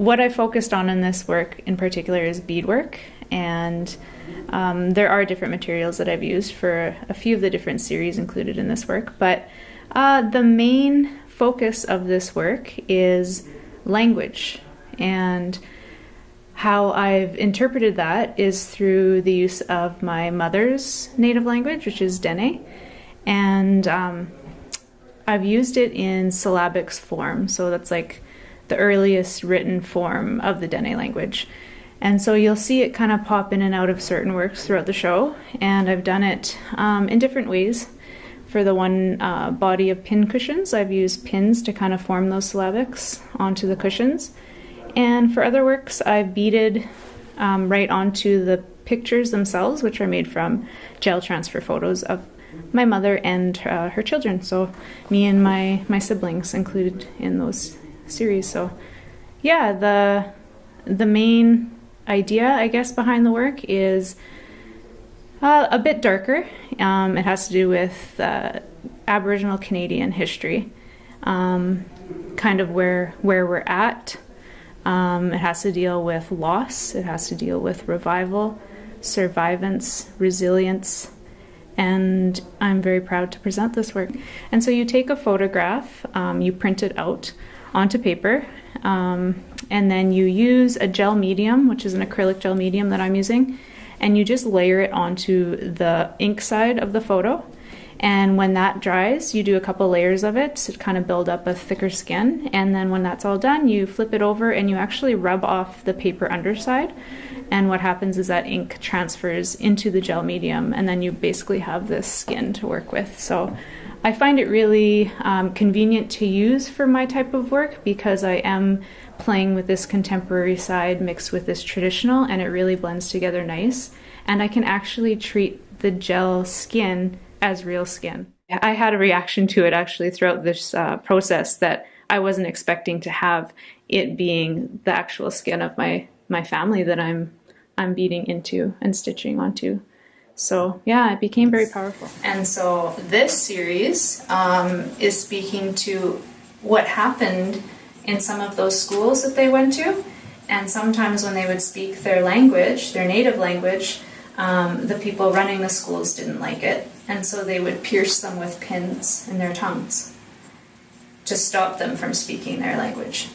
what I focused on in this work in particular is beadwork, and there are different materials that I've used for a few of the different series included in this work, but the main focus of this work is language, and how I've interpreted that is through the use of my mother's native language, which is Dene, and I've used it in syllabics form, so that's like the earliest written form of the Dene language. And so you'll see it kind of pop in and out of certain works throughout the show, and I've done it in different ways. For the one body of pin cushions, I've used pins to kind of form those syllabics onto the cushions. And for other works, I've beaded right onto the pictures themselves, which are made from gel transfer photos of my mother and her children. So me and my siblings included in those series. So yeah, the main idea, I guess, behind the work is a bit darker. It has to do with Aboriginal Canadian history, kind of where we're at. It has to deal with loss, it has to deal with revival, survivance, resilience, and I'm very proud to present this work. And so you take a photograph, you print it out onto paper, and then you use a gel medium, which is an acrylic gel medium that I'm using, and you just layer it onto the ink side of the photo. And when that dries, you do a couple layers of it to kind of build up a thicker skin. And then when that's all done, you flip it over and you actually rub off the paper underside. And what happens is that ink transfers into the gel medium, and then you basically have this skin to work with. So I find it really convenient to use for my type of work, because I am playing with this contemporary side mixed with this traditional, and it really blends together nice. And I can actually treat the gel skin as real skin. I had a reaction to it actually throughout this process that I wasn't expecting to have, it being the actual skin of my family that I'm beading into and stitching onto. So yeah, it became very powerful. And so this series is speaking to what happened in some of those schools that they went to. And sometimes when they would speak their language, their native language, the people running the schools didn't like it. And so they would pierce them with pins in their tongues to stop them from speaking their language.